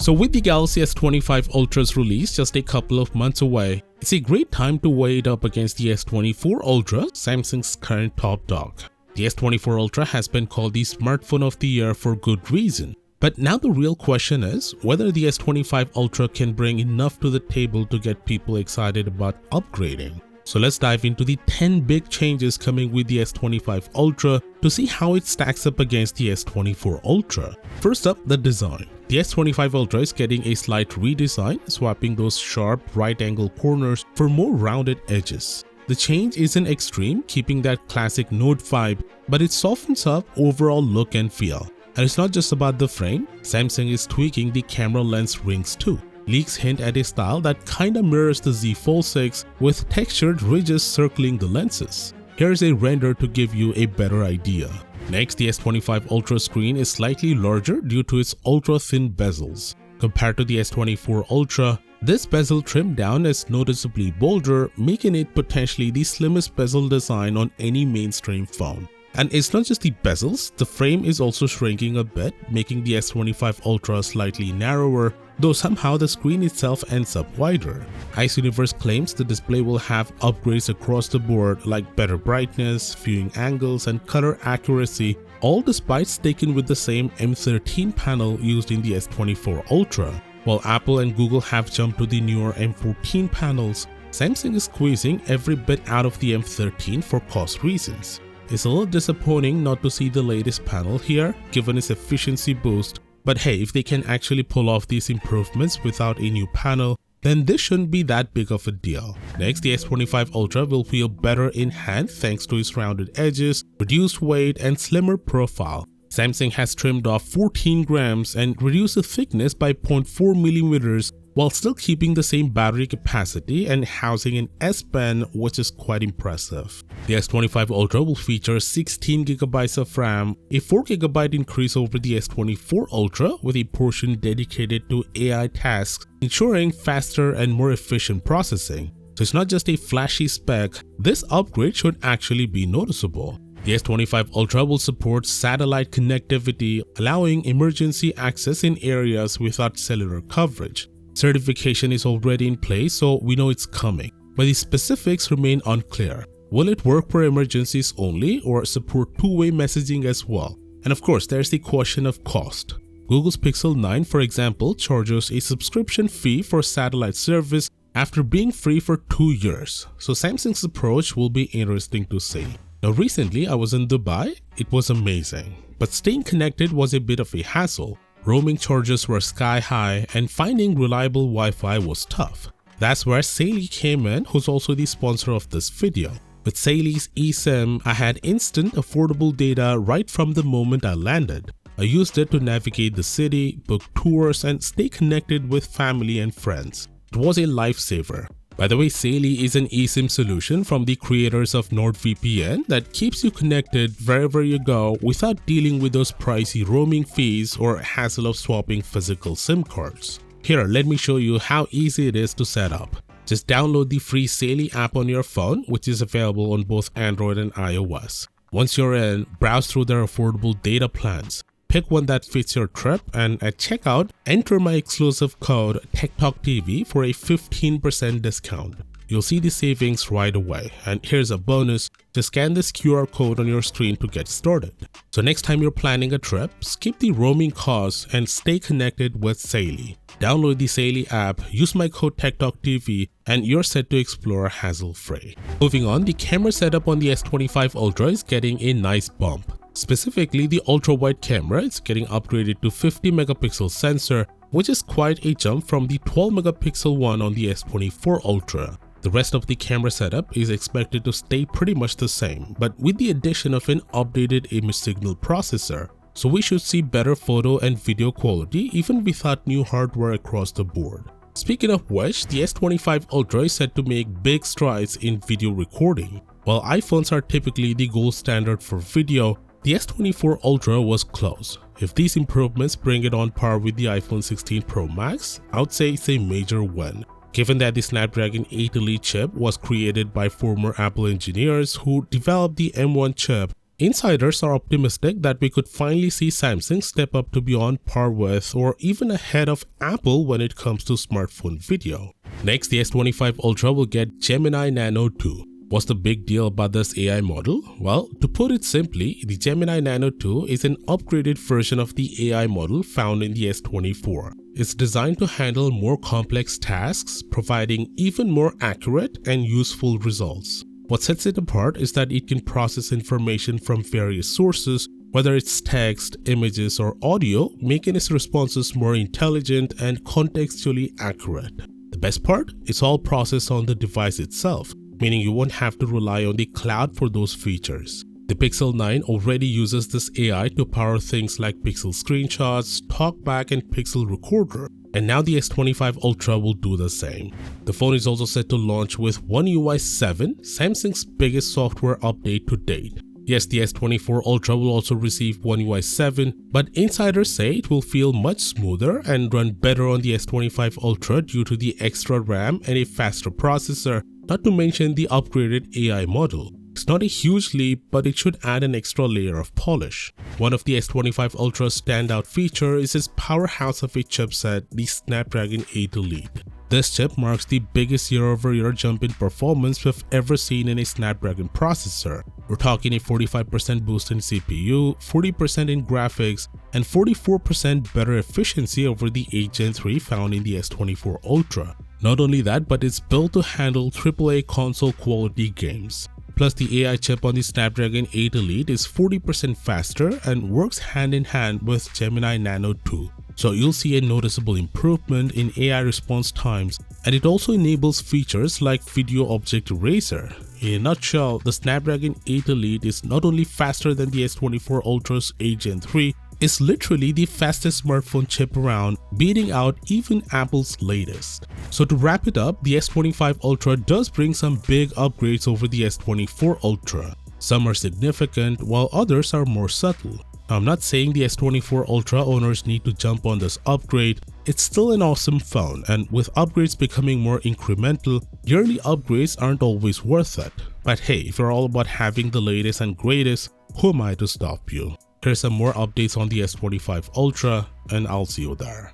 So with the Galaxy S25 Ultra's release just a couple of months away, it's a great time to weigh it up against the S24 Ultra, Samsung's current top dog. The S24 Ultra has been called the smartphone of the year for good reason. But now the real question is whether the S25 Ultra can bring enough to the table to get people excited about upgrading. So let's dive into the 10 big changes coming with the S25 Ultra to see how it stacks up against the S24 Ultra. First up, the design. The S25 Ultra is getting a slight redesign, swapping those sharp right-angle corners for more rounded edges. The change isn't extreme, keeping that classic Note vibe, but it softens up overall look and feel. And it's not just about the frame, Samsung is tweaking the camera lens rings too. Leaks hint at a style that kinda mirrors the Z Fold 6 with textured ridges circling the lenses. Here's a render to give you a better idea. Next, the S25 Ultra screen is slightly larger due to its ultra-thin bezels. Compared to the S24 Ultra, this bezel trim down is noticeably bolder, making it potentially the slimmest bezel design on any mainstream phone. And it's not just the bezels, the frame is also shrinking a bit, making the S25 Ultra slightly narrower, though somehow the screen itself ends up wider. Ice Universe claims the display will have upgrades across the board like better brightness, viewing angles, and color accuracy, all despite sticking with the same M13 panel used in the S24 Ultra. While Apple and Google have jumped to the newer M14 panels, Samsung is squeezing every bit out of the M13 for cost reasons. It's a little disappointing not to see the latest panel here, given its efficiency boost, but hey, if they can actually pull off these improvements without a new panel, then this shouldn't be that big of a deal. Next, the S25 Ultra will feel better in hand thanks to its rounded edges, reduced weight, and slimmer profile. Samsung has trimmed off 14 grams and reduced the thickness by 0.4 millimeters while still keeping the same battery capacity and housing an S Pen, which is quite impressive. The S25 Ultra will feature 16GB of RAM, a 4GB increase over the S24 Ultra with a portion dedicated to AI tasks, ensuring faster and more efficient processing. So it's not just a flashy spec, this upgrade should actually be noticeable. The S25 Ultra will support satellite connectivity, allowing emergency access in areas without cellular coverage. Certification is already in place, so we know it's coming, but the specifics remain unclear. Will it work for emergencies only or support two-way messaging as well? And of course, there's the question of cost. Google's Pixel 9, for example, charges a subscription fee for satellite service after being free for 2 years, so Samsung's approach will be interesting to see. Now recently I was in Dubai, it was amazing, but staying connected was a bit of a hassle. Roaming charges were sky high and finding reliable Wi-Fi was tough. That's where Saily came in, who's also the sponsor of this video. With Saily's Esim, I had instant affordable data right from the moment I landed. I used it to navigate the city, book tours, and stay connected with family and friends. It was a lifesaver. By the way, Saily is an eSIM solution from the creators of NordVPN that keeps you connected wherever you go without dealing with those pricey roaming fees or hassle of swapping physical SIM cards. Here, let me show you how easy it is to set up. Just download the free Saily app on your phone, which is available on both Android and iOS. Once you're in, browse through their affordable data plans. Pick one that fits your trip, and at checkout, enter my exclusive code TechTalkTV for a 15% discount. You'll see the savings right away, and here's a bonus, just scan this QR code on your screen to get started. So next time you're planning a trip, skip the roaming costs and stay connected with Saily. Download the Saily app, use my code TechTalkTV, and you're set to explore hassle-free. Moving on, the camera setup on the S25 Ultra is getting a nice bump. Specifically, the ultra-wide camera is getting upgraded to 50-megapixel sensor, which is quite a jump from the 12-megapixel one on the S24 Ultra. The rest of the camera setup is expected to stay pretty much the same, but with the addition of an updated image signal processor. So we should see better photo and video quality even without new hardware across the board. Speaking of which, the S25 Ultra is set to make big strides in video recording. While iPhones are typically the gold standard for video, the S24 Ultra was close. If these improvements bring it on par with the iPhone 16 Pro Max, I would say it's a major win. Given that the Snapdragon 8 Elite chip was created by former Apple engineers who developed the M1 chip, Insiders are optimistic that we could finally see Samsung step up to be on par with or even ahead of Apple when it comes to smartphone video. Next, the S25 Ultra will get Gemini Nano 2. What's the big deal about this AI model? Well, to put it simply, the Gemini Nano 2 is an upgraded version of the AI model found in the S24. It's designed to handle more complex tasks, providing even more accurate and useful results. What sets it apart is that it can process information from various sources, whether it's text, images, or audio, making its responses more intelligent and contextually accurate. The best part? It's all processed on the device itself, meaning you won't have to rely on the cloud for those features. The Pixel 9 already uses this AI to power things like Pixel Screenshots, TalkBack, and Pixel Recorder, and now the S25 Ultra will do the same. The phone is also set to launch with One UI 7, Samsung's biggest software update to date. Yes, the S24 Ultra will also receive One UI 7, but insiders say it will feel much smoother and run better on the S25 Ultra due to the extra RAM and a faster processor, not to mention the upgraded AI model. It's not a huge leap, but it should add an extra layer of polish. One of the S25 Ultra's standout feature is its powerhouse of a chipset, the Snapdragon 8 Elite. This chip marks the biggest year-over-year jump in performance we've ever seen in a Snapdragon processor. We're talking a 45% boost in CPU, 40% in graphics, and 44% better efficiency over the 8 Gen 3 found in the S24 Ultra. Not only that, but it's built to handle AAA console quality games. Plus, the AI chip on the Snapdragon 8 Elite is 40% faster and works hand in hand with Gemini Nano 2. So you'll see a noticeable improvement in AI response times, and it also enables features like video object eraser. In a nutshell, the Snapdragon 8 Elite is not only faster than the S24 Ultra's 8 Gen 3, it's literally the fastest smartphone chip around, beating out even Apple's latest. So to wrap it up, the S25 Ultra does bring some big upgrades over the S24 Ultra. Some are significant, while others are more subtle. I'm not saying the S24 Ultra owners need to jump on this upgrade. It's still an awesome phone, and with upgrades becoming more incremental, yearly upgrades aren't always worth it. But hey, if you're all about having the latest and greatest, who am I to stop you? Here's some more updates on the S25 Ultra, and I'll see you there.